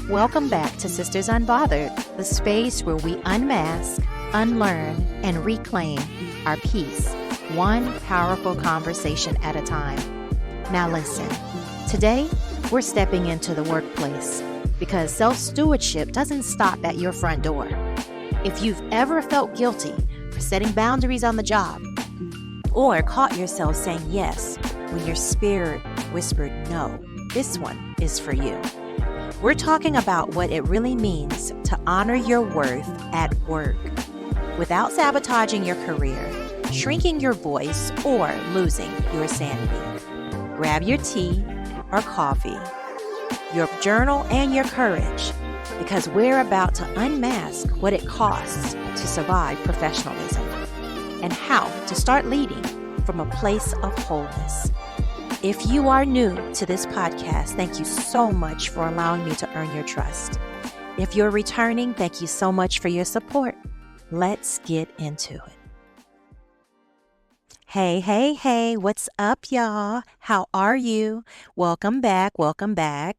Welcome back to Sisters Unbothered, the space where we unmask, unlearn, and reclaim our peace, one powerful conversation at a time. Now listen, today we're stepping into the workplace because self-stewardship doesn't stop at your front door. If you've ever felt guilty for setting boundaries on the job, or caught yourself saying yes when your spirit whispered no, this one is for you. We're talking about what it really means to honor your worth at work without sabotaging your career, shrinking your voice, or losing your sanity. Grab your tea or coffee, your journal, and your courage, because we're about to unmask what it costs to survive professionalism and how to start leading from a place of wholeness. If you are new to this podcast, thank you so much for allowing me to earn your trust. If you're returning, thank you so much for your support. Let's get into it. Hey, what's up, y'all? How are you? Welcome back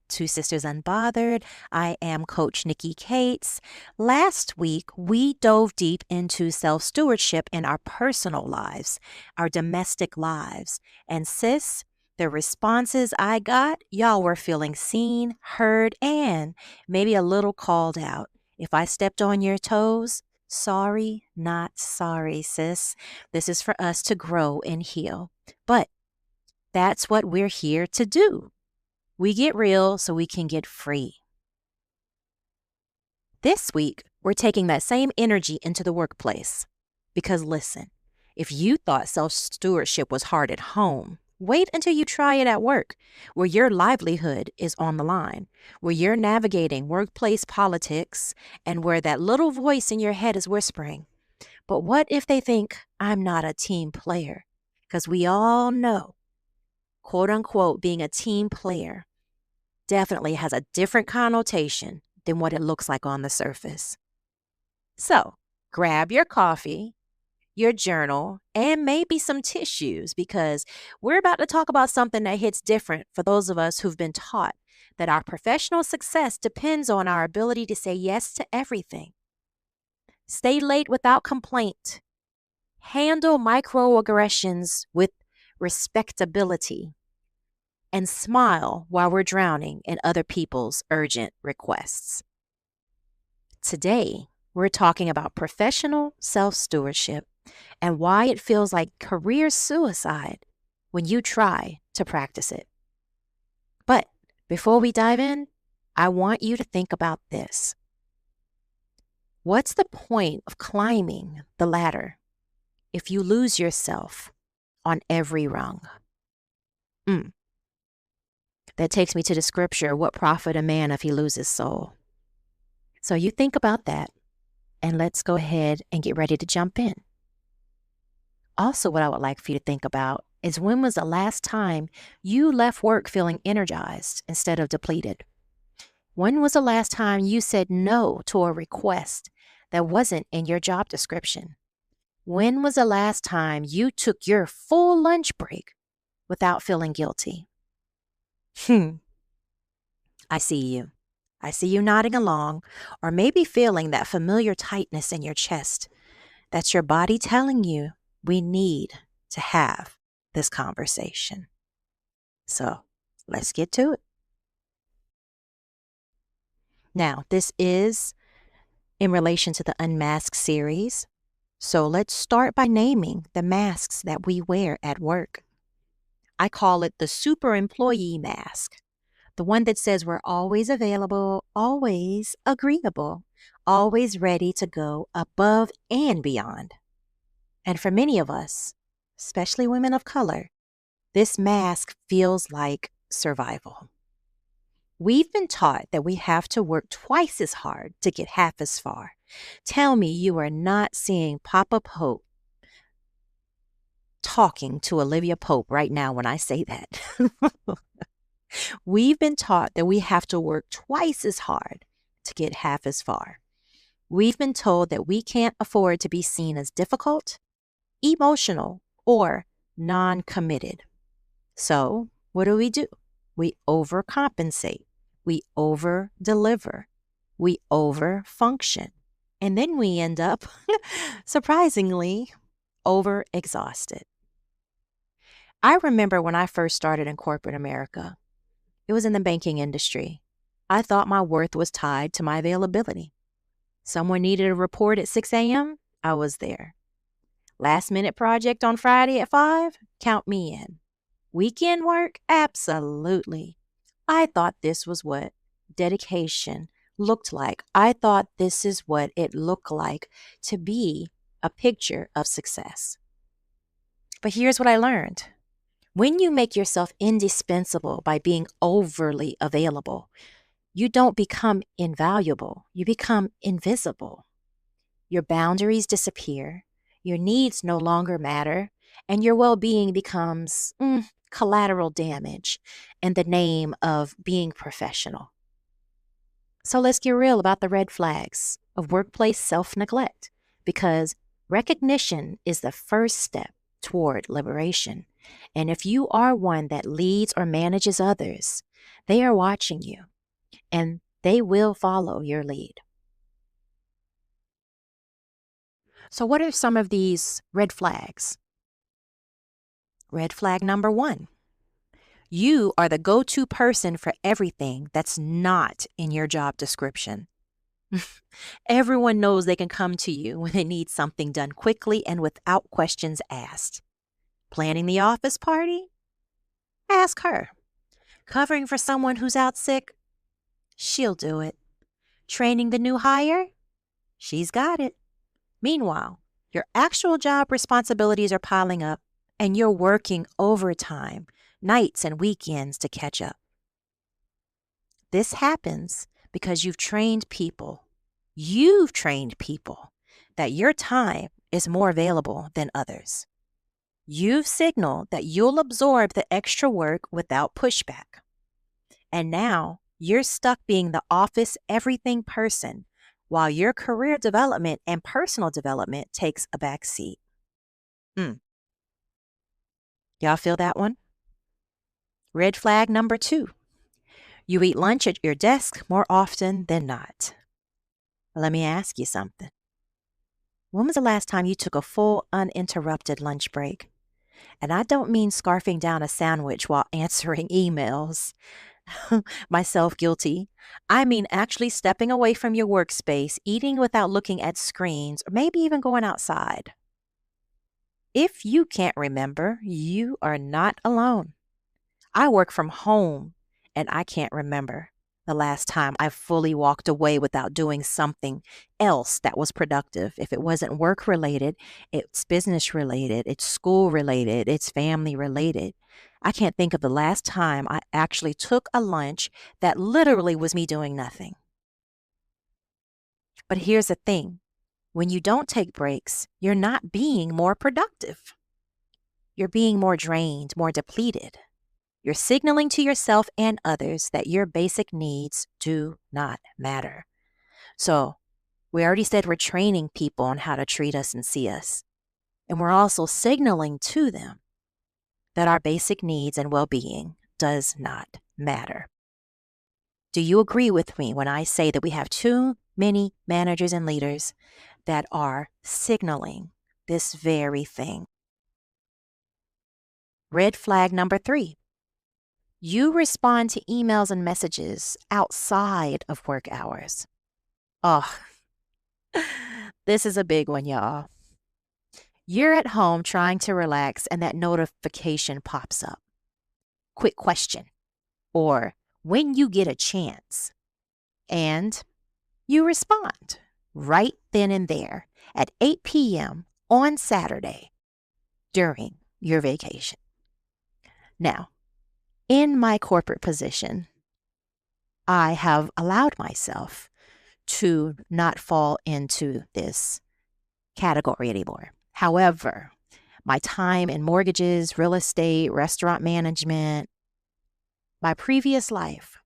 to Sisters Unbothered. I am Coach Nikki Cates. Last week, we dove deep into self-stewardship in our personal lives, our domestic lives. And sis, the responses I got, y'all were feeling seen, heard, and maybe a little called out. If I stepped on your toes, sorry, not sorry, sis. This is for us to grow and heal. But that's what we're here to do. We get real so we can get free. This week, we're taking that same energy into the workplace. Because listen, if you thought self-stewardship was hard at home, wait until you try it at work, where your livelihood is on the line, where you're navigating workplace politics, and where that little voice in your head is whispering, but what if they think I'm not a team player? Because we all know, quote unquote, being a team player definitely has a different connotation than what it looks like on the surface. So grab your coffee, your journal, and maybe some tissues, because we're about to talk about something that hits different for those of us who've been taught that our professional success depends on our ability to say yes to everything. Stay late without complaint. Handle microaggressions with respectability. And smile while we're drowning in other people's urgent requests. Today, we're talking about professional self-stewardship and why it feels like career suicide when you try to practice it. But before we dive in, I want you to think about this. What's the point of climbing the ladder if you lose yourself on every rung? That takes me to the scripture, what profit a man if he loses his soul? So you think about that, and let's go ahead and get ready to jump in. Also, what I would like for you to think about is, when was the last time you left work feeling energized instead of depleted? When was the last time you said no to a request that wasn't in your job description? When was the last time you took your full lunch break without feeling guilty? I see you. I see you nodding along, or maybe feeling that familiar tightness in your chest. That's your body telling you we need to have this conversation. So let's get to it. Now, this is in relation to the Unmask series. So let's start by naming the masks that we wear at work. I call it the super employee mask. The one that says we're always available, always agreeable, always ready to go above and beyond. And for many of us, especially women of color, this mask feels like survival. We've been taught that we have to work twice as hard to get half as far. Tell me you are not seeing Papa Pope talking to Olivia Pope right now when I say that. We've been taught that we have to work twice as hard to get half as far. We've been told that we can't afford to be seen as difficult, emotional, or non-committed. So what do? We overcompensate. We over deliver. We over function. And then we end up, surprisingly, over exhausted. I remember when I first started in corporate America, it was in the banking industry. I thought my worth was tied to my availability. Someone needed a report at 6 a.m., I was there. Last minute project on Friday at 5, count me in. Weekend work? Absolutely. I thought this was what dedication looked like. I thought this is what it looked like to be a picture of success. But here's what I learned. When you make yourself indispensable by being overly available, you don't become invaluable. You become invisible. Your boundaries disappear. Your needs no longer matter. And your well-being becomes collateral damage in the name of being professional. So let's get real about the red flags of workplace self-neglect, because recognition is the first step toward liberation. And if you are one that leads or manages others, they are watching you and they will follow your lead. So what are some of these red flags? Red flag number 1. You are the go-to person for everything that's not in your job description. Everyone knows they can come to you when they need something done quickly and without questions asked. Planning the office party? Ask her. Covering for someone who's out sick? She'll do it. Training the new hire? She's got it. Meanwhile, your actual job responsibilities are piling up and you're working overtime, nights and weekends to catch up. This happens because you've trained people that your time is more available than others. You've signaled that you'll absorb the extra work without pushback. And now you're stuck being the office everything person while your career development and personal development takes a back seat. Y'all feel that one? Red flag number 2. You eat lunch at your desk more often than not. Let me ask you something. When was the last time you took a full, uninterrupted lunch break? And I don't mean scarfing down a sandwich while answering emails. Myself guilty. I mean actually stepping away from your workspace, eating without looking at screens, or maybe even going outside. If you can't remember, you are not alone. I work from home, and I can't remember the last time I fully walked away without doing something else that was productive. If it wasn't work related, it's business related, it's school related, it's family related. I can't think of the last time I actually took a lunch that literally was me doing nothing. But here's the thing. When you don't take breaks, you're not being more productive. You're being more drained, more depleted. You're signaling to yourself and others that your basic needs do not matter. So we already said we're training people on how to treat us and see us. And we're also signaling to them that our basic needs and well-being does not matter. Do you agree with me when I say that we have too many managers and leaders that are signaling this very thing? Red flag number 3. You respond to emails and messages outside of work hours. Oh, this is a big one, y'all. You're at home trying to relax and that notification pops up. Quick question. Or when you get a chance. And you respond right then and there at 8 p.m. on Saturday during your vacation. Now, in my corporate position, I have allowed myself to not fall into this category anymore. However, my time in mortgages, real estate, restaurant management, my previous life,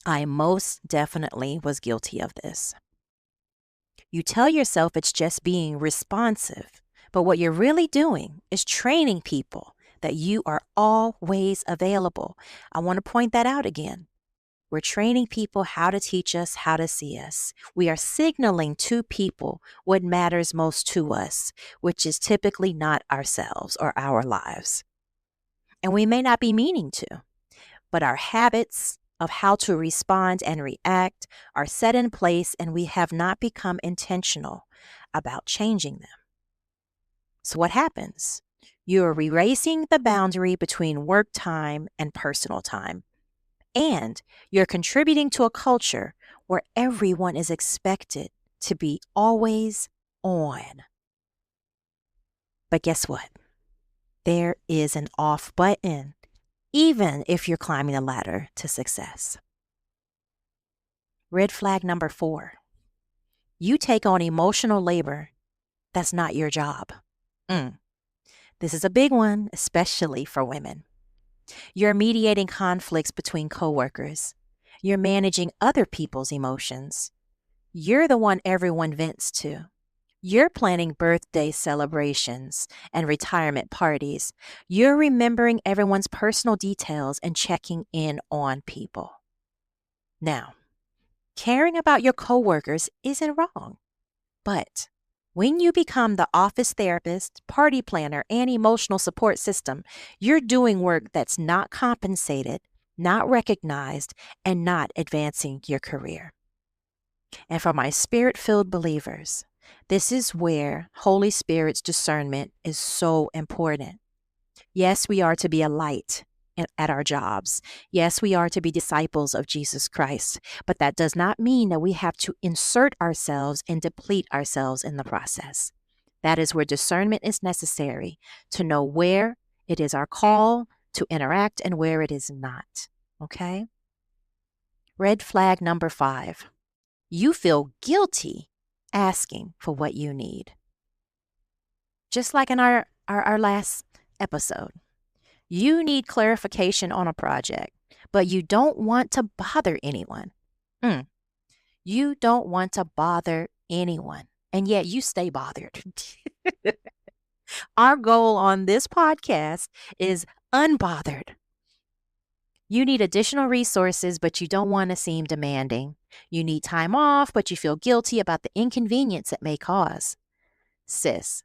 I most definitely was guilty of this. You tell yourself it's just being responsive, but what you're really doing is training people that you are always available. I want to point that out again. We're training people how to teach us how to see us. We are signaling to people what matters most to us, which is typically not ourselves or our lives. And we may not be meaning to, but our habits of how to respond and react are set in place, and we have not become intentional about changing them. So what happens? You're erasing the boundary between work time and personal time. And you're contributing to a culture where everyone is expected to be always on. But guess what? There is an off button, even if you're climbing a ladder to success. Red flag number 4. You take on emotional labor that's not your job. This is a big one, especially for women. You're mediating conflicts between coworkers. You're managing other people's emotions. You're the one everyone vents to. You're planning birthday celebrations and retirement parties. You're remembering everyone's personal details and checking in on people. Now, caring about your coworkers isn't wrong, but when you become the office therapist, party planner, and emotional support system, you're doing work that's not compensated, not recognized, and not advancing your career. And for my spirit-filled believers, this is where Holy Spirit's discernment is so important. Yes, we are to be a light at our jobs. Yes, we are to be disciples of Jesus Christ, but that does not mean that we have to insert ourselves and deplete ourselves in the process. That is where discernment is necessary to know where it is our call to interact and where it is not. Okay? Red flag number 5. You feel guilty asking for what you need. Just like in our last episode. You need clarification on a project, but you don't want to bother anyone. You don't want to bother anyone, and yet you stay bothered. Our goal on this podcast is unbothered. You need additional resources, but you don't want to seem demanding. You need time off, but you feel guilty about the inconvenience it may cause. Sis,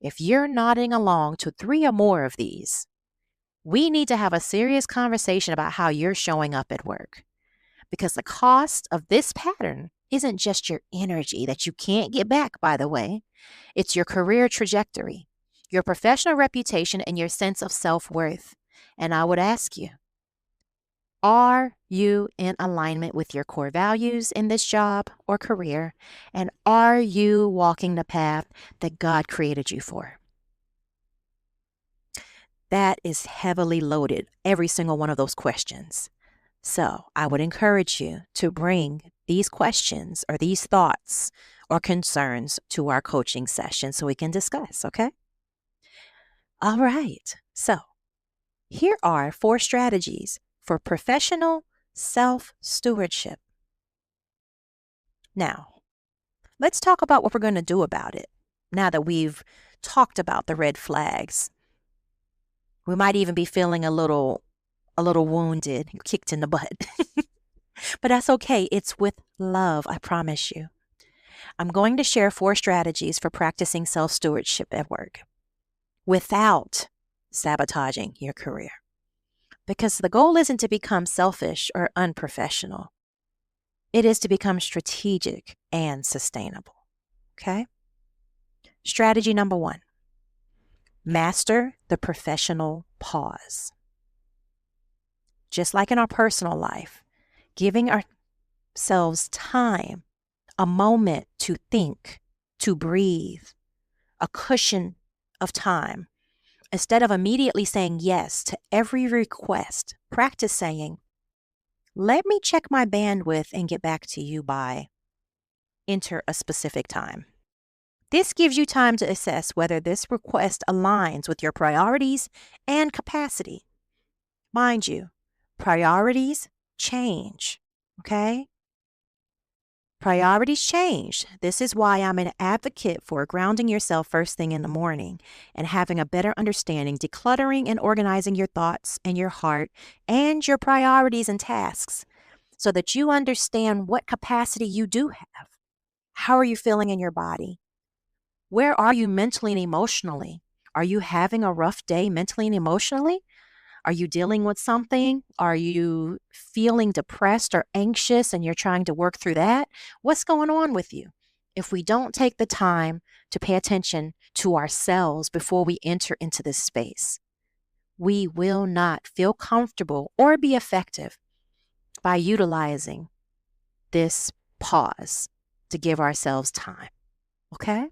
if you're nodding along to 3 or more of these, we need to have a serious conversation about how you're showing up at work. Because the cost of this pattern isn't just your energy that you can't get back, by the way. It's your career trajectory, your professional reputation, and your sense of self-worth. And I would ask you, are you in alignment with your core values in this job or career? And are you walking the path that God created you for? That is heavily loaded, every single one of those questions. So I would encourage you to bring these questions or these thoughts or concerns to our coaching session so we can discuss, okay? All right. So here are 4 strategies for professional self-stewardship. Now, let's talk about what we're going to do about it now that we've talked about the red flags. We might even be feeling a little wounded, kicked in the butt. But that's okay. It's with love, I promise you. I'm going to share 4 strategies for practicing self-stewardship at work without sabotaging your career. Because the goal isn't to become selfish or unprofessional. It is to become strategic and sustainable. Okay? Strategy number 1. Master the professional pause. Just like in our personal life, giving ourselves time, a moment to think, to breathe, a cushion of time. Instead of immediately saying yes to every request, practice saying, let me check my bandwidth and get back to you by enter a specific time. This gives you time to assess whether this request aligns with your priorities and capacity. Mind you, priorities change, okay? Priorities change. This is why I'm an advocate for grounding yourself first thing in the morning and having a better understanding, decluttering and organizing your thoughts and your heart and your priorities and tasks so that you understand what capacity you do have. How are you feeling in your body? Where are you mentally and emotionally? Are you having a rough day mentally and emotionally? Are you dealing with something? Are you feeling depressed or anxious and you're trying to work through that? What's going on with you? If we don't take the time to pay attention to ourselves before we enter into this space, we will not feel comfortable or be effective by utilizing this pause to give ourselves time. Okay?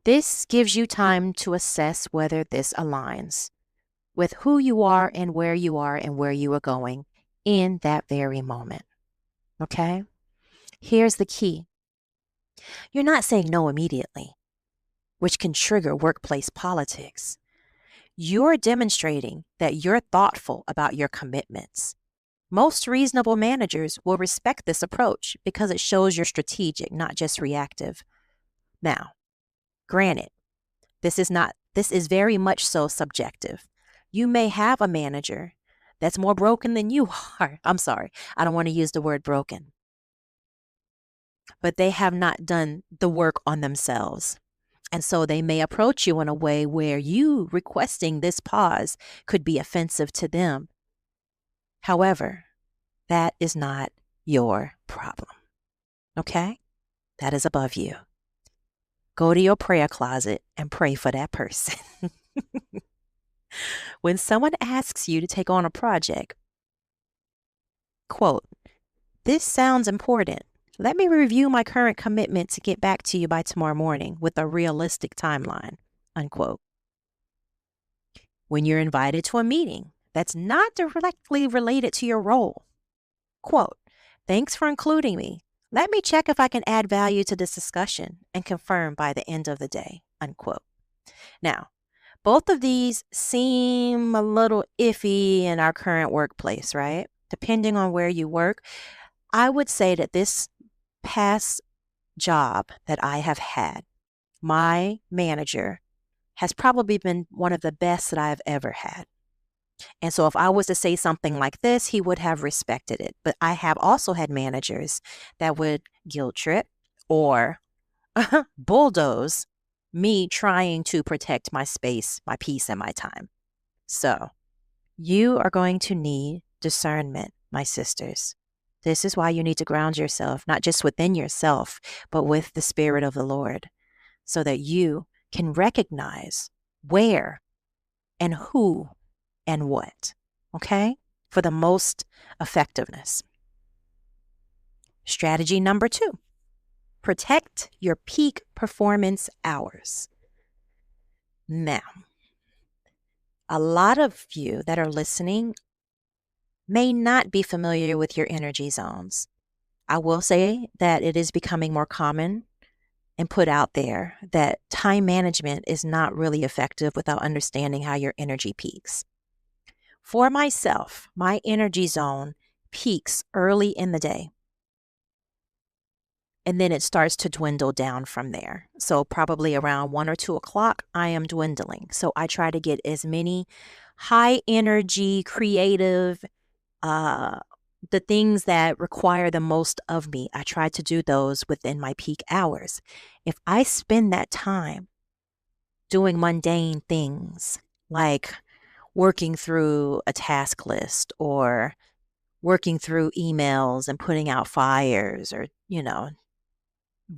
This gives you time to assess whether this aligns with who you are and where you are going in that very moment. Okay? Here's the key. You're not saying no immediately, which can trigger workplace politics. You're demonstrating that you're thoughtful about your commitments. Most reasonable managers will respect this approach because it shows you're strategic, not just reactive. Now, granted, this is very much so subjective. You may have a manager that's more broken than you are. I'm sorry, I don't want to use the word broken. But they have not done the work on themselves. And so they may approach you in a way where you requesting this pause could be offensive to them. However, that is not your problem. Okay? That is above you. Go to your prayer closet and pray for that person. When someone asks you to take on a project, quote, "This sounds important. Let me review my current commitment to get back to you by tomorrow morning with a realistic timeline," unquote. When you're invited to a meeting that's not directly related to your role, quote, "Thanks for including me. Let me check if I can add value to this discussion and confirm by the end of the day," unquote. Now, both of these seem a little iffy in our current workplace, right? Depending on where you work, I would say that this past job that I have had, my manager has probably been one of the best that I've ever had. And so if I was to say something like this, he would have respected it. But I have also had managers that would guilt trip or bulldoze me trying to protect my space, my peace, and my time. So you are going to need discernment, my sisters. This is why you need to ground yourself, not just within yourself, but with the Spirit of the Lord, so that you can recognize where and who and what, okay, for the most effectiveness. Strategy number 2, protect your peak performance hours. Now, a lot of you that are listening may not be familiar with your energy zones. I will say that it is becoming more common and put out there that time management is not really effective without understanding how your energy peaks. For myself, my energy zone peaks early in the day, and then it starts to dwindle down from there. So probably around 1 or 2 o'clock, I am dwindling. So I try to get as many high energy, creative, the things that require the most of me, I try to do those within my peak hours. If I spend that time doing mundane things like working through a task list or working through emails and putting out fires or,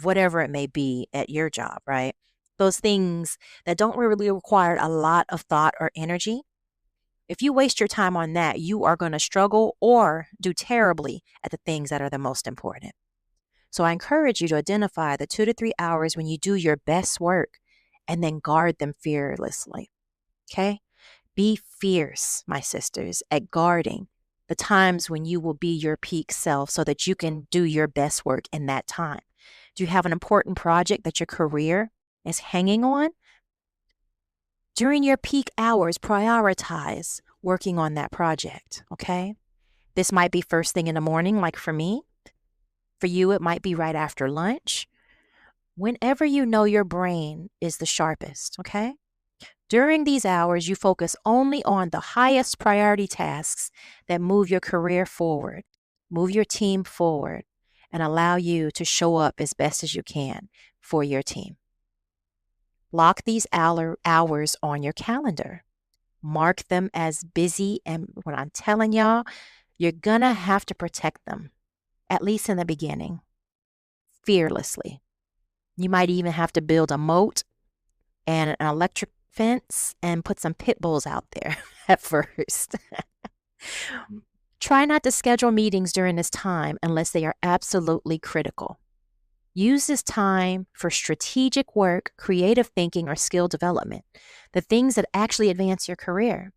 whatever it may be at your job, right? Those things that don't really require a lot of thought or energy. If you waste your time on that, you are going to struggle or do terribly at the things that are the most important. So I encourage you to identify the 2 to 3 hours when you do your best work and then guard them fearlessly. Okay? Be fierce, my sisters, at guarding the times when you will be your peak self so that you can do your best work in that time. Do you have an important project that your career is hanging on? During your peak hours, prioritize working on that project, okay? This might be first thing in the morning, like for me. For you, it might be right after lunch. Whenever you know your brain is the sharpest, okay? During these hours, you focus only on the highest priority tasks that move your career forward. move your team forward, and allow you to show up as best as you can for your team. Block these hours on your calendar. Mark them as busy. And what I'm telling y'all, you're going to have to protect them, at least in the beginning, fearlessly. You might even have to build a moat and an electric fence and put some pit bulls out there at first. Try not to schedule meetings during this time unless they are absolutely critical. Use this time for strategic work, creative thinking, or skill development, the things that actually advance your career.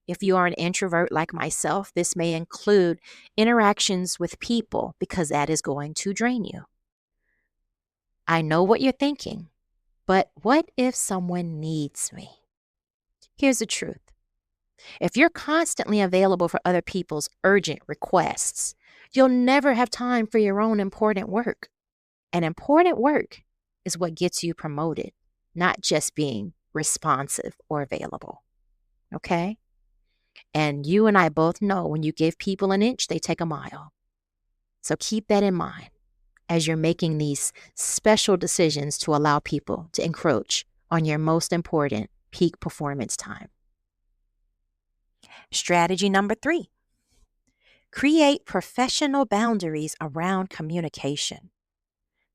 If you are an introvert like myself, this may include interactions with people because that is going to drain you. I know what you're thinking, but what if someone needs me? Here's the truth. If you're constantly available for other people's urgent requests, you'll never have time for your own important work. And important work is what gets you promoted, not just being responsive or available. Okay? And you and I both know when you give people an inch, they take a mile. So keep that in mind as you're making these special decisions to allow people to encroach on your most important peak performance time. Strategy number 3, create professional boundaries around communication.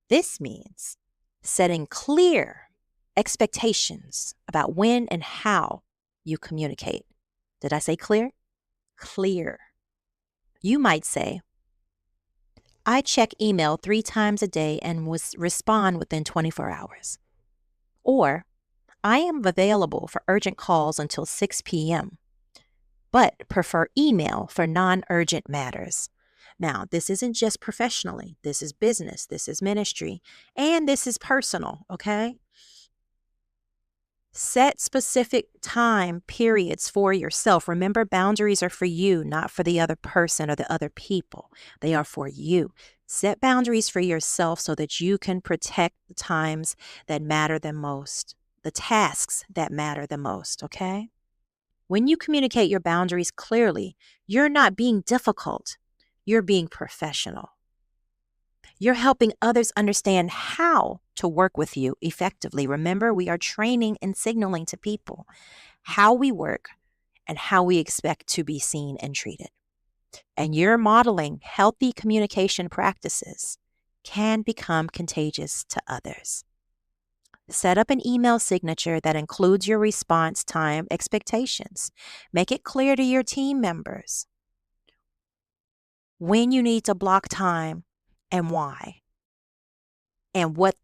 This means setting clear expectations about when and how you communicate. Did I say clear? Clear. You might say, I check email 3 times a day and respond within 24 hours. Or, I am available for urgent calls until 6 p.m., but prefer email for non-urgent matters. Now, this isn't just professionally. This is business. This is ministry. And this is personal, okay? Set specific time periods for yourself. Remember, boundaries are for you, not for the other person or the other people. They are for you. Set boundaries for yourself so that you can protect the times that matter the most, the tasks that matter the most, okay? When you communicate your boundaries clearly, you're not being difficult. You're being professional. You're helping others understand how to work with you effectively. Remember, we are training and signaling to people how we work and how we expect to be seen and treated. And you're modeling healthy communication practices can become contagious to others. Set up an email signature that includes your response time expectations. Make it clear to your team members when you need to block time and why, and what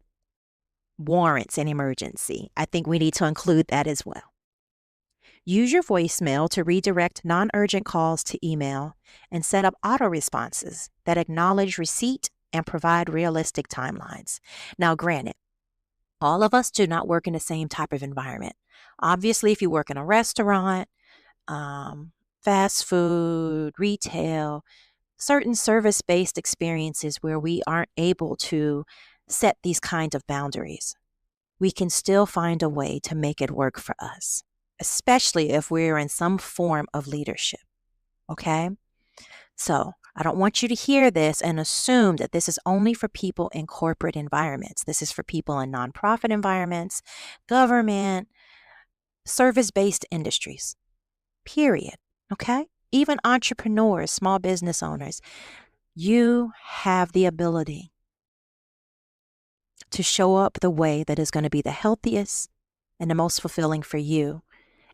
warrants an emergency. I think we need to include that as well. Use your voicemail to redirect non-urgent calls to email and set up auto responses that acknowledge receipt and provide realistic timelines. Now, granted, all of us do not work in the same type of environment. Obviously, if you work in a restaurant, fast food, retail, certain service-based experiences where we aren't able to set these kinds of boundaries, we can still find a way to make it work for us, especially if we're in some form of leadership, okay? So I don't want you to hear this and assume that this is only for people in corporate environments. This is for people in nonprofit environments, government, service-based industries, period, okay? Even entrepreneurs, small business owners, you have the ability to show up the way that is going to be the healthiest and the most fulfilling for you,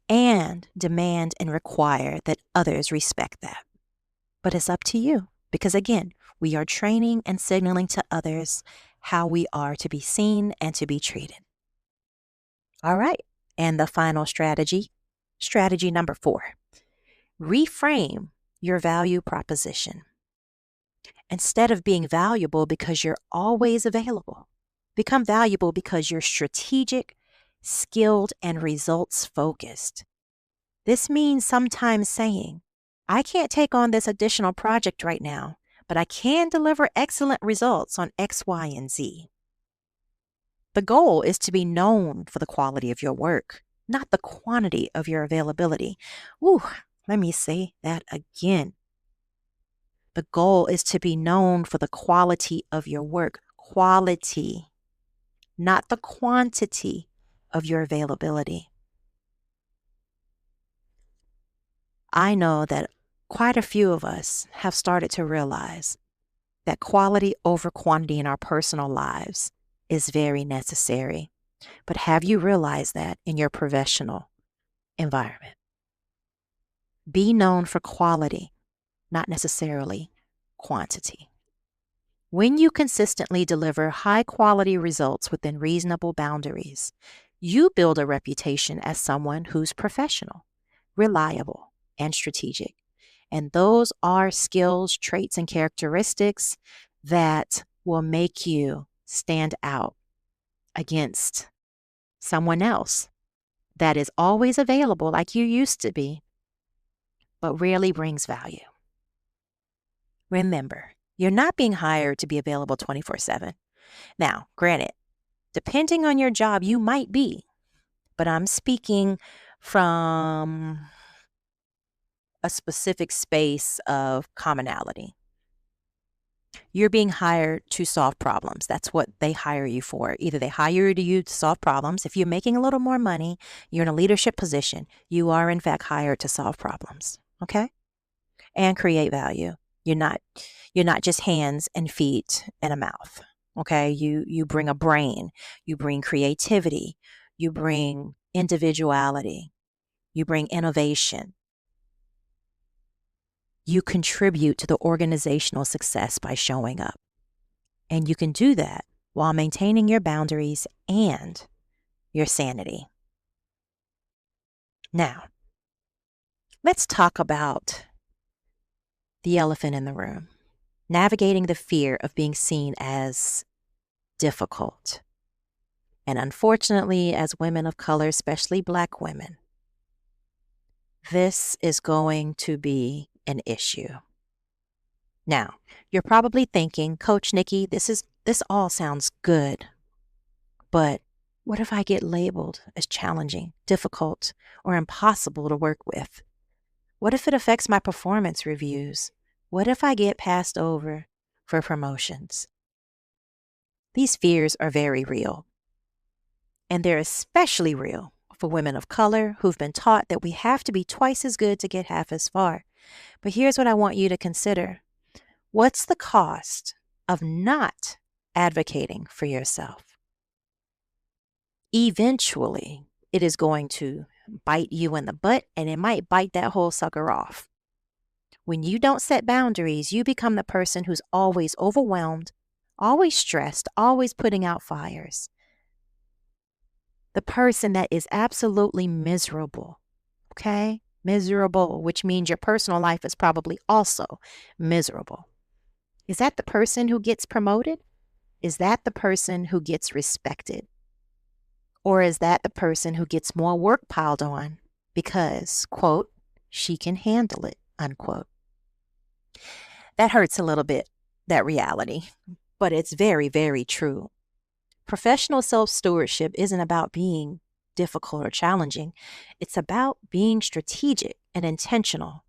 and demand and require that others respect that. But it's up to you because, again, we are training and signaling to others how we are to be seen and to be treated. All right. And the final strategy number 4, reframe your value proposition. Instead of being valuable because you're always available, become valuable because you're strategic, skilled, and results focused. This means sometimes saying, I can't take on this additional project right now, but I can deliver excellent results on X, Y, and Z. The goal is to be known for the quality of your work, not the quantity of your availability. Ooh, let me say that again. The goal is to be known for the quality of your work. Quality, not the quantity of your availability. I know that quite a few of us have started to realize that quality over quantity in our personal lives is very necessary. But have you realized that in your professional environment? Be known for quality, not necessarily quantity. When you consistently deliver high quality results within reasonable boundaries, you build a reputation as someone who's professional, reliable, and strategic. And those are skills, traits, and characteristics that will make you stand out against someone else that is always available like you used to be, but rarely brings value. Remember, you're not being hired to be available 24/7. Now, granted, depending on your job, you might be, but I'm speaking from a specific space of commonality. You're being hired to solve problems. That's what they hire you for. Either they hire you to solve problems. If you're making a little more money, you're in a leadership position, you are in fact hired to solve problems, okay? And create value. You're not just hands and feet and a mouth, okay? You bring a brain, you bring creativity, you bring individuality, you bring innovation. You contribute to the organizational success by showing up. And you can do that while maintaining your boundaries and your sanity. Now, let's talk about the elephant in the room, navigating the fear of being seen as difficult. And unfortunately, as women of color, especially Black women, this is going to be an issue. Now, you're probably thinking, Coach Nikki, this all sounds good, but what if I get labeled as challenging, difficult, or impossible to work with? What if it affects my performance reviews? What if I get passed over for promotions? These fears are very real, and they're especially real for women of color who've been taught that we have to be twice as good to get half as far. But here's what I want you to consider. What's the cost of not advocating for yourself? Eventually, it is going to bite you in the butt, and it might bite that whole sucker off. When you don't set boundaries, you become the person who's always overwhelmed, always stressed, always putting out fires. The person that is absolutely miserable, okay? Miserable, which means your personal life is probably also miserable. Is that the person who gets promoted? Is that the person who gets respected? Or is that the person who gets more work piled on because, quote, she can handle it, unquote? That hurts a little bit, that reality, but it's very, very true. Professional self-stewardship isn't about being difficult or challenging. It's about being strategic and intentional.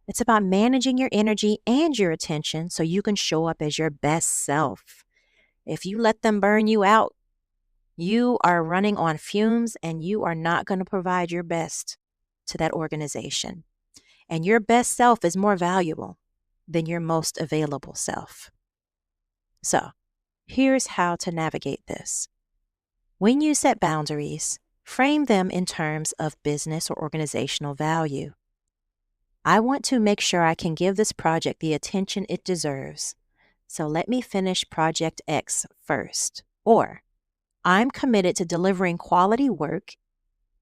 It's about managing your energy and your attention so you can show up as your best self. If you let them burn you out, you are running on fumes and you are not going to provide your best to that organization. And your best self is more valuable than your most available self. So, here's how to navigate this. When you set boundaries, frame them in terms of business or organizational value. I want to make sure I can give this project the attention it deserves. So let me finish Project X first. Or, I'm committed to delivering quality work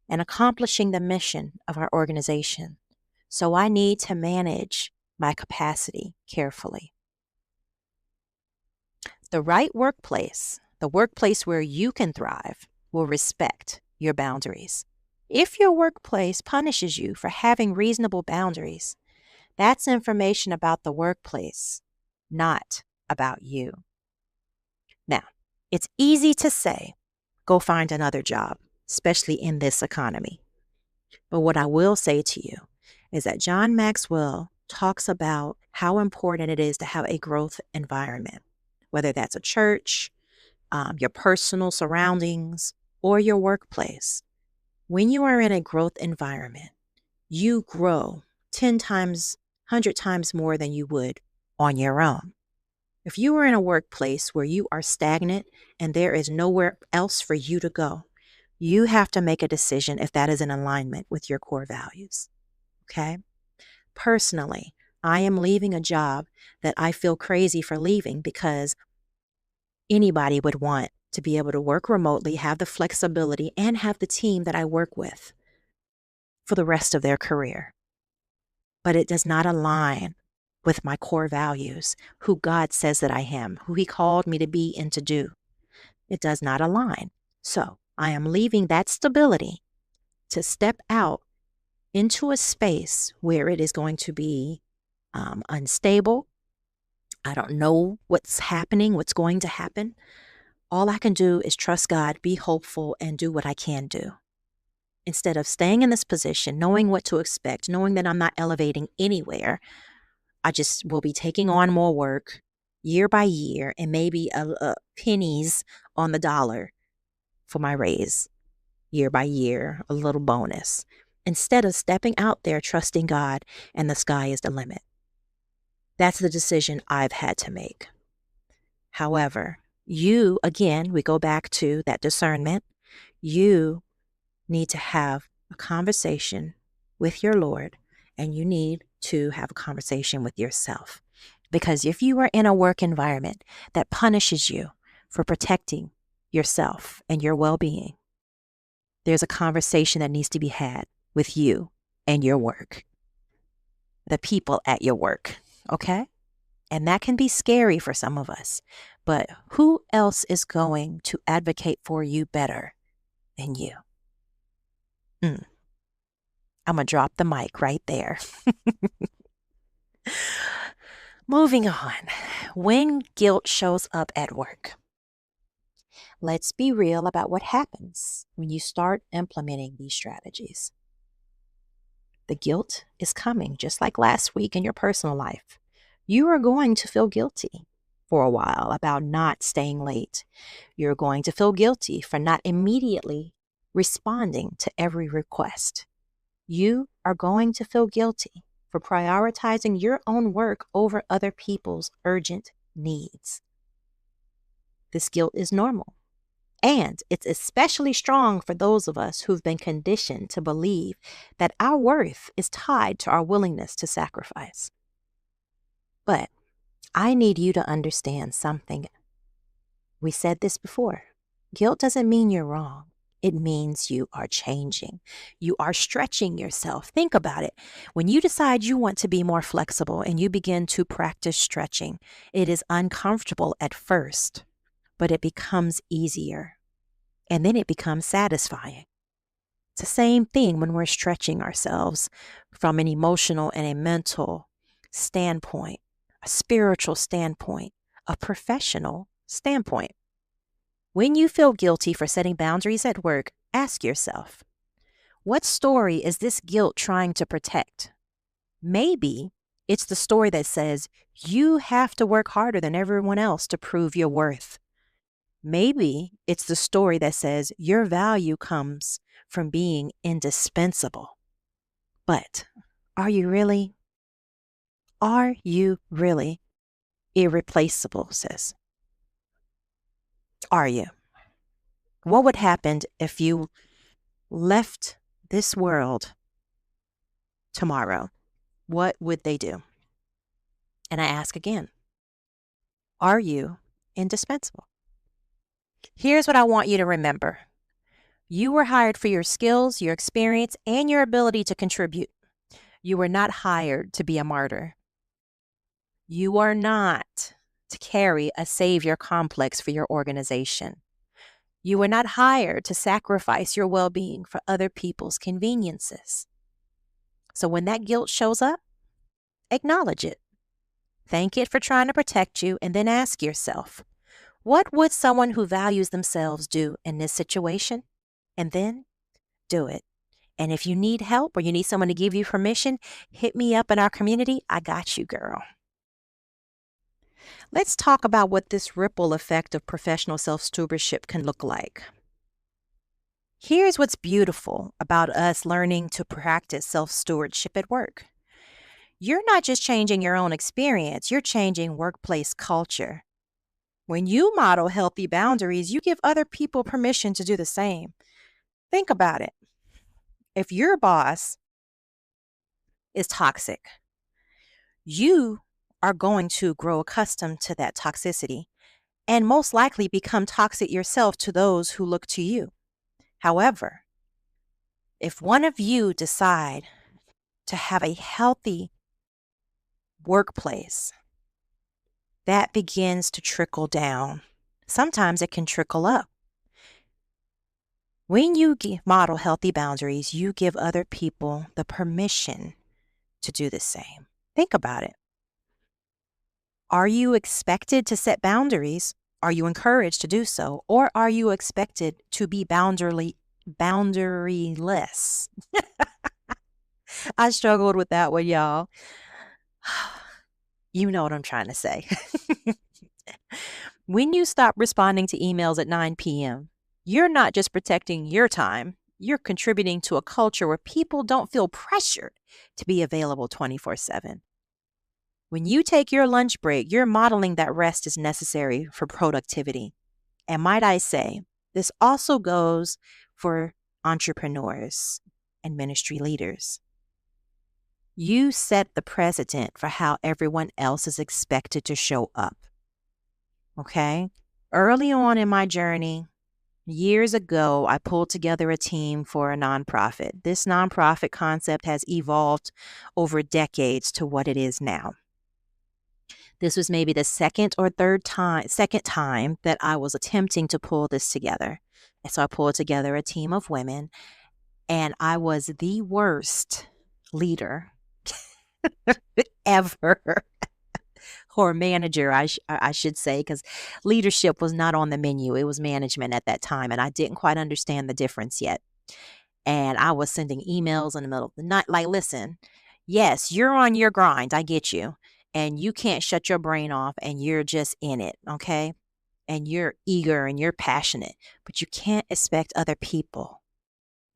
and accomplishing the mission of our organization. So I need to manage my capacity carefully. The right workplace, the workplace where you can thrive, will respect your boundaries. If your workplace punishes you for having reasonable boundaries, that's information about the workplace, not about you. Now, it's easy to say, go find another job, especially in this economy. But what I will say to you is that John Maxwell talks about how important it is to have a growth environment, whether that's a church, your personal surroundings, or your workplace. When you are in a growth environment, you grow 10 times, 100 times more than you would on your own. If you are in a workplace where you are stagnant and there is nowhere else for you to go, you have to make a decision if that is in alignment with your core values. Okay? Personally, I am leaving a job that I feel crazy for leaving because anybody would want to be able to work remotely, have the flexibility, and have the team that I work with for the rest of their career. But it does not align with my core values, who God says that I am, who He called me to be and to do. It does not align. So I am leaving that stability to step out into a space where it is going to be unstable. I don't know what's happening, what's going to happen. All I can do is trust God, be hopeful, and do what I can do. Instead of staying in this position, knowing what to expect, knowing that I'm not elevating anywhere, I just will be taking on more work year by year and maybe pennies on the dollar for my raise year by year, a little bonus, instead of stepping out there, trusting God, and the sky is the limit. That's the decision I've had to make. However, you, again, we go back to that discernment. You need to have a conversation with your Lord, and you need to have a conversation with yourself. Because if you are in a work environment that punishes you for protecting yourself and your well-being, there's a conversation that needs to be had with you and your work, the people at your work, okay? And that can be scary for some of us, but who else is going to advocate for you better than you? I'm going to drop the mic right there. Moving on. When guilt shows up at work. Let's be real about what happens when you start implementing these strategies. The guilt is coming, just like last week in your personal life. You are going to feel guilty for a while about not staying late. You're going to feel guilty for not immediately responding to every request. You are going to feel guilty for prioritizing your own work over other people's urgent needs. This guilt is normal. And it's especially strong for those of us who've been conditioned to believe that our worth is tied to our willingness to sacrifice. But I need you to understand something. We said this before. Guilt doesn't mean you're wrong. It means you are changing. You are stretching yourself. Think about it. When you decide you want to be more flexible and you begin to practice stretching, it is uncomfortable at first, but it becomes easier. And then it becomes satisfying. It's the same thing when we're stretching ourselves from an emotional and a mental standpoint, a spiritual standpoint, a professional standpoint. When you feel guilty for setting boundaries at work, ask yourself, what story is this guilt trying to protect? Maybe it's the story that says you have to work harder than everyone else to prove your worth. Maybe it's the story that says your value comes from being indispensable. But are you really irreplaceable, sis? Are you? What would happen if you left this world tomorrow? What would they do? And I ask again, are you indispensable? Here's what I want you to remember. You were hired for your skills, your experience, and your ability to contribute. You were not hired to be a martyr. You are not to carry a savior complex for your organization. You were not hired to sacrifice your well-being for other people's conveniences. So when that guilt shows up, acknowledge it. Thank it for trying to protect you, and then ask yourself, what would someone who values themselves do in this situation? And then do it. And if you need help or you need someone to give you permission, hit me up in our community. I got you, girl. Let's talk about what this ripple effect of professional self-stewardship can look like. Here's what's beautiful about us learning to practice self-stewardship at work. You're not just changing your own experience, you're changing workplace culture. When you model healthy boundaries, you give other people permission to do the same. Think about it. If your boss is toxic, you are going to grow accustomed to that toxicity and most likely become toxic yourself to those who look to you. However, if one of you decide to have a healthy workplace, that begins to trickle down. Sometimes it can trickle up. When you model healthy boundaries, you give other people the permission to do the same. Think about it. Are you expected to set boundaries? Are you encouraged to do so? Or are you expected to be boundaryless? I struggled with that one, y'all. You know what I'm trying to say. When you stop responding to emails at 9 p.m., you're not just protecting your time, you're contributing to a culture where people don't feel pressured to be available 24/7. When you take your lunch break, you're modeling that rest is necessary for productivity. And might I say, this also goes for entrepreneurs and ministry leaders. You set the precedent for how everyone else is expected to show up. Okay? Early on in my journey, years ago, I pulled together a team for a nonprofit. This nonprofit concept has evolved over decades to what it is now. This was maybe the second time that I was attempting to pull this together. And so I pulled together a team of women, and I was the worst leader ever. Or manager, I should say, because leadership was not on the menu. It was management at that time, and I didn't quite understand the difference yet. And I was sending emails in the middle of the night, like, listen, yes, you're on your grind. I get you. And you can't shut your brain off, and you're just in it, okay? And you're eager and you're passionate, but you can't expect other people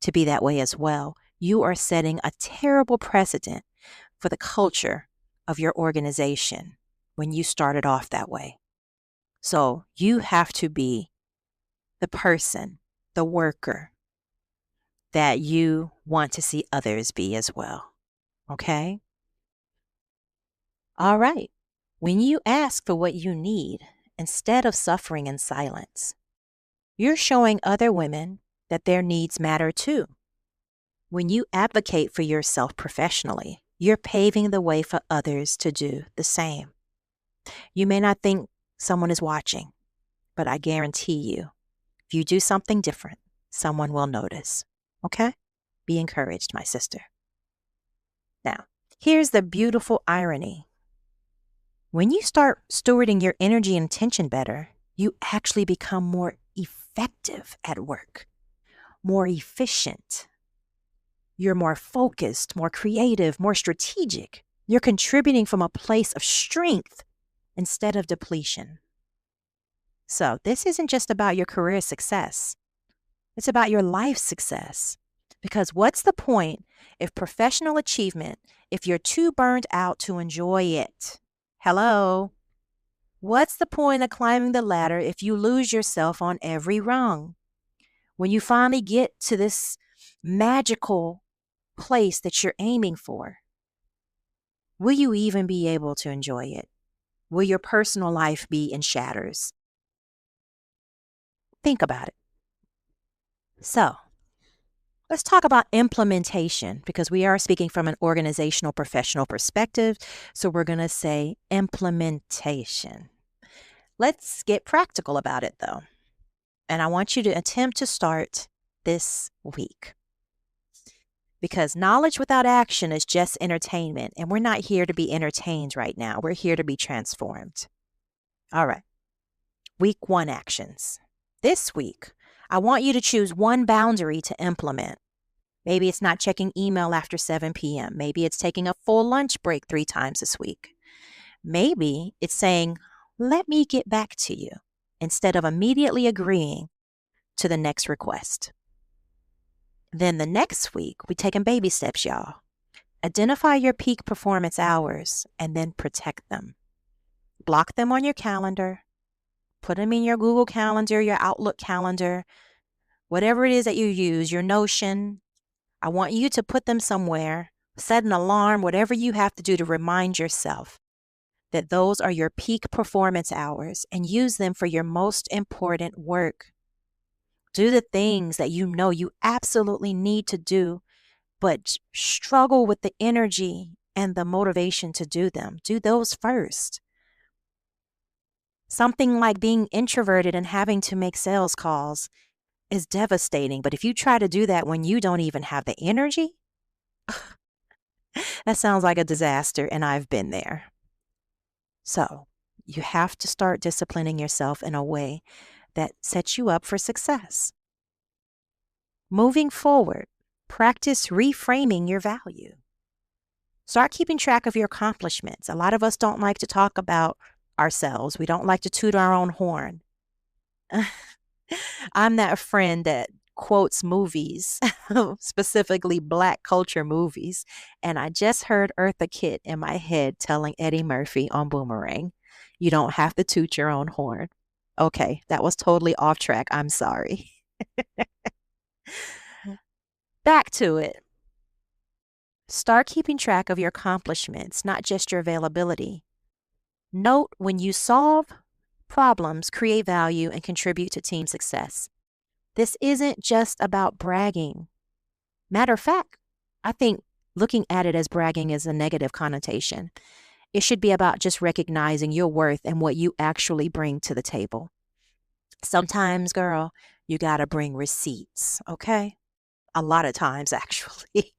to be that way as well. You are setting a terrible precedent for the culture of your organization when you started off that way. So you have to be the person, the worker that you want to see others be as well. Okay? All right. When you ask for what you need instead of suffering in silence, you're showing other women that their needs matter too. When you advocate for yourself professionally, you're paving the way for others to do the same. You may not think someone is watching, but I guarantee you, if you do something different, someone will notice. Okay? Be encouraged, my sister. Now, here's the beautiful irony. When you start stewarding your energy and attention better, you actually become more effective at work, more efficient. You're more focused, more creative, more strategic. You're contributing from a place of strength instead of depletion. So this isn't just about your career success. It's about your life success. Because what's the point if professional achievement, if you're too burned out to enjoy it? Hello? What's the point of climbing the ladder if you lose yourself on every rung? When you finally get to this magical place that you're aiming for, will you even be able to enjoy it? Will your personal life be in shatters? Think about it. So, let's talk about implementation, because we are speaking from an organizational professional perspective. So we're going to say implementation. Let's get practical about it though. And I want you to attempt to start this week. Because knowledge without action is just entertainment. And we're not here to be entertained right now. We're here to be transformed. All right. Week 1 actions. This week, I want you to choose one boundary to implement. Maybe it's not checking email after 7 p.m. Maybe it's taking a full lunch break 3 times this week. Maybe it's saying, let me get back to you, instead of immediately agreeing to the next request. Then the next week, we take in baby steps, y'all. Identify your peak performance hours and then protect them. Block them on your calendar. Put them in your Google Calendar, your Outlook calendar, whatever it is that you use, your Notion. I want you to put them somewhere, set an alarm, whatever you have to do to remind yourself that those are your peak performance hours, and use them for your most important work. Do the things that you know you absolutely need to do, but struggle with the energy and the motivation to do them. Do those first. Something like being introverted and having to make sales calls is devastating. But if you try to do that when you don't even have the energy, that sounds like a disaster, and I've been there. So you have to start disciplining yourself in a way that sets you up for success. Moving forward, practice reframing your value. Start keeping track of your accomplishments. A lot of us don't like to talk about ourselves. We don't like to toot our own horn. I'm that friend that quotes movies, specifically Black culture movies. And I just heard Eartha Kitt in my head telling Eddie Murphy on Boomerang, you don't have to toot your own horn. Okay, that was totally off track. I'm sorry. Back to it. Start keeping track of your accomplishments, not just your availability. Note when you solve problems, create value, and contribute to team success. This isn't just about bragging. Matter of fact, I think looking at it as bragging is a negative connotation. It should be about just recognizing your worth and what you actually bring to the table. Sometimes, girl, you got to bring receipts, okay? A lot of times, actually.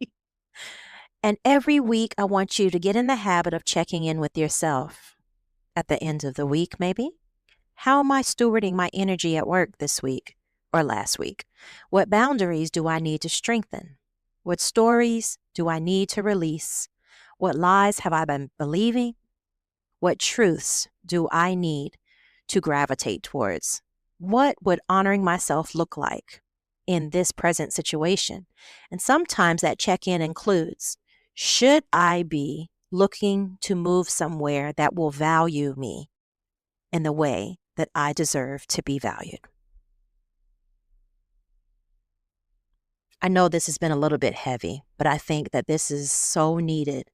And every week, I want you to get in the habit of checking in with yourself. At the end of the week, maybe. How am I stewarding my energy at work this week or last week? What boundaries do I need to strengthen? What stories do I need to release? What lies have I been believing? What truths do I need to gravitate towards? What would honoring myself look like in this present situation? And sometimes that check-in includes, should I be looking to move somewhere that will value me in the way that I deserve to be valued? I know this has been a little bit heavy, but I think that this is so needed,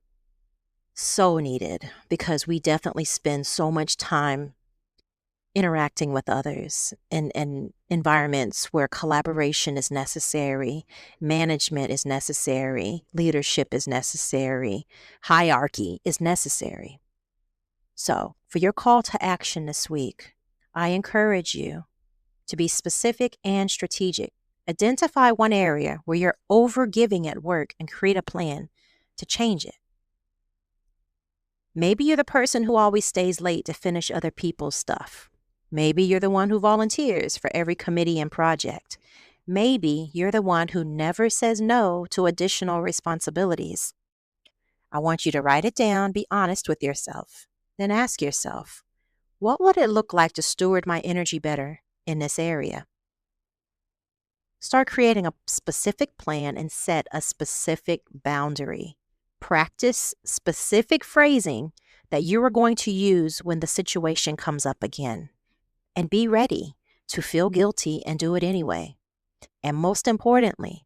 because we definitely spend so much time interacting with others in environments where collaboration is necessary, management is necessary, leadership is necessary, hierarchy is necessary. So, for your call to action this week, I encourage you to be specific and strategic. Identify one area where you're overgiving at work and create a plan to change it. Maybe you're the person who always stays late to finish other people's stuff. Maybe you're the one who volunteers for every committee and project. Maybe you're the one who never says no to additional responsibilities. I want you to write it down, be honest with yourself, then ask yourself, what would it look like to steward my energy better in this area? Start creating a specific plan and set a specific boundary. Practice specific phrasing that you are going to use when the situation comes up again. And be ready to feel guilty and do it anyway. And most importantly,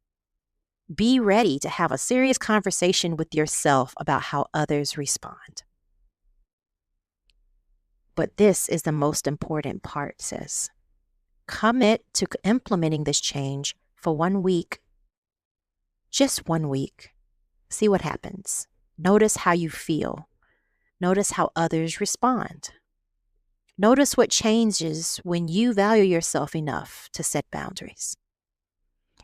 be ready to have a serious conversation with yourself about how others respond. But this is the most important part, sis. Commit to implementing this change for 1 week. Just 1 week. See what happens. Notice how you feel. Notice how others respond. Notice what changes when you value yourself enough to set boundaries.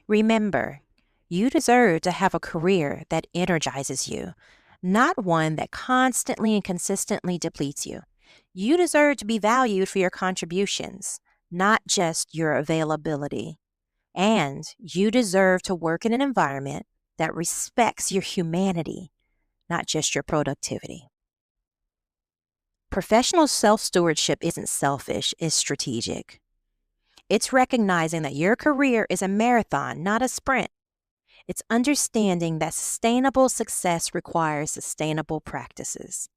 Remember, you deserve to have a career that energizes you, not one that constantly and consistently depletes you. You deserve to be valued for your contributions, not just your availability. And you deserve to work in an environment that respects your humanity, not just your productivity. Professional self-stewardship isn't selfish, it's strategic. It's recognizing that your career is a marathon, not a sprint. It's understanding that sustainable success requires sustainable practices.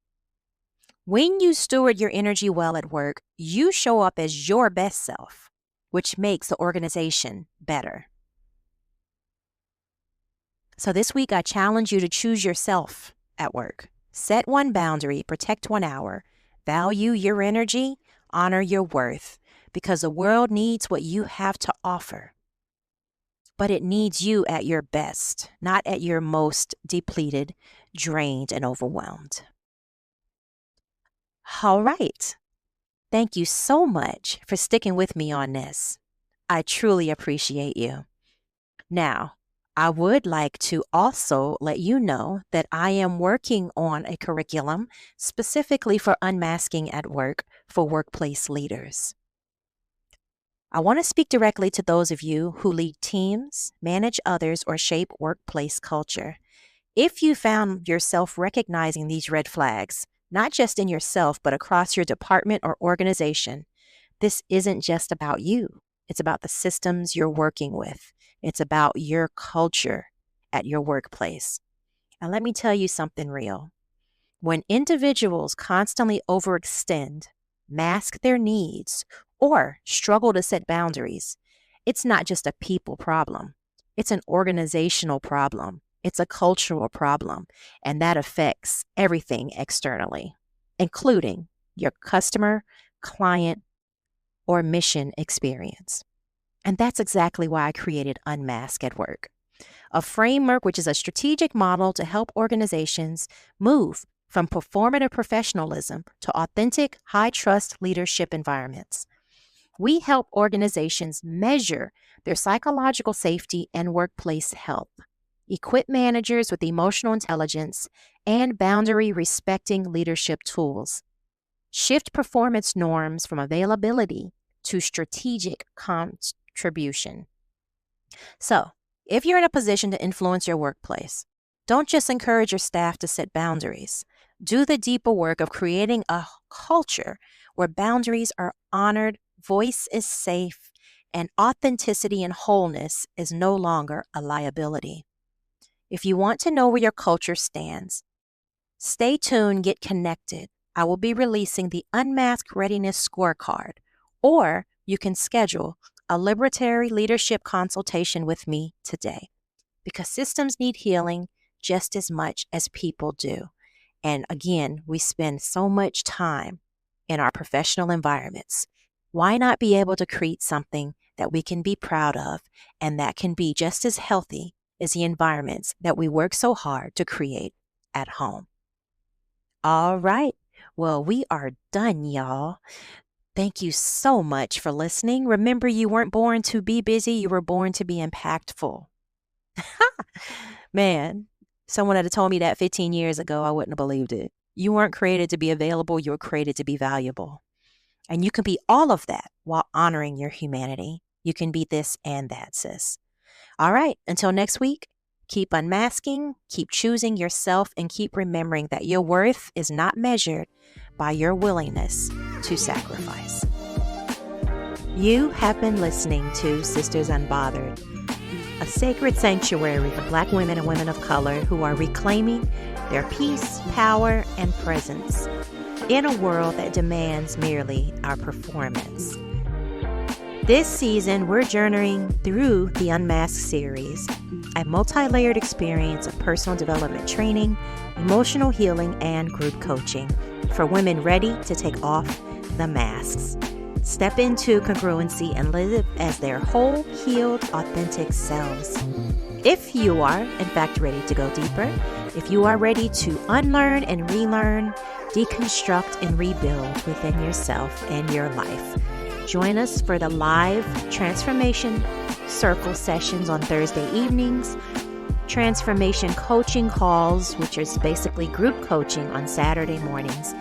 When you steward your energy well at work, you show up as your best self, which makes the organization better. So this week, I challenge you to choose yourself at work. Set one boundary, protect 1 hour, value your energy, honor your worth, because the world needs what you have to offer. But it needs you at your best, not at your most depleted, drained, and overwhelmed. All right. Thank you so much for sticking with me on this. I truly appreciate you. Now, I would like to also let you know that I am working on a curriculum specifically for unmasking at work for workplace leaders. I want to speak directly to those of you who lead teams, manage others, or shape workplace culture. If you found yourself recognizing these red flags, not just in yourself, but across your department or organization, this isn't just about you. It's about the systems you're working with. It's about your culture at your workplace. And let me tell you something real. When individuals constantly overextend, mask their needs, or struggle to set boundaries, it's not just a people problem. It's an organizational problem. It's a cultural problem, and that affects everything externally, including your customer, client, or mission experience. And that's exactly why I created Unmask at Work, a framework which is a strategic model to help organizations move from performative professionalism to authentic, high-trust leadership environments. We help organizations measure their psychological safety and workplace health, equip managers with emotional intelligence and boundary-respecting leadership tools, shift performance norms from availability to strategic contribution. So, if you're in a position to influence your workplace, don't just encourage your staff to set boundaries. Do the deeper work of creating a culture where boundaries are honored, voice is safe, and authenticity and wholeness is no longer a liability. If you want to know where your culture stands, stay tuned, get connected. I will be releasing the Unmask Readiness Scorecard, or you can schedule a liberatory leadership consultation with me today, because systems need healing just as much as people do. And again, we spend so much time in our professional environments. Why not be able to create something that we can be proud of and that can be just as healthy as the environments that we work so hard to create at home? All right. Well, we are done, y'all. Thank you so much for listening. Remember, you weren't born to be busy. You were born to be impactful. Man, someone had told me that 15 years ago, I wouldn't have believed it. You weren't created to be available. You were created to be valuable. And you can be all of that while honoring your humanity. You can be this and that, sis. All right. Until next week, keep unmasking, keep choosing yourself, and keep remembering that your worth is not measured by your willingness to sacrifice. You have been listening to Sisters Unbothered, a sacred sanctuary for Black women and women of color who are reclaiming their peace, power, and presence in a world that demands merely our performance. This season, we're journeying through the Unmasked series, a multi-layered experience of personal development training, emotional healing, and group coaching for women ready to take off the masks, step into congruency, and live as their whole, healed, authentic selves. If you are, in fact, ready to go deeper, if you are ready to unlearn and relearn, deconstruct and rebuild within yourself and your life, join us for the live transformation circle sessions on Thursday evenings, transformation coaching calls, which is basically group coaching on Saturday mornings.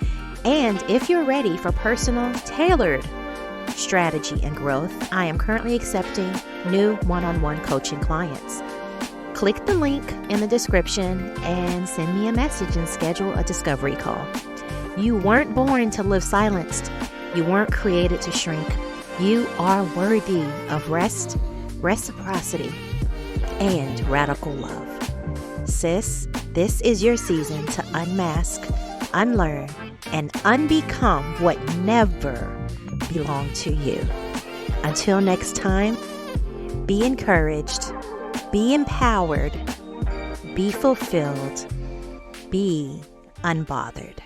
And if you're ready for personal, tailored strategy and growth, I am currently accepting new one-on-one coaching clients. Click the link in the description and send me a message and schedule a discovery call. You weren't born to live silenced. You weren't created to shrink. You are worthy of rest, reciprocity, and radical love. Sis, this is your season to unmask, unlearn, and unbecome what never belonged to you. Until next time, be encouraged, be empowered, be fulfilled, be unbothered.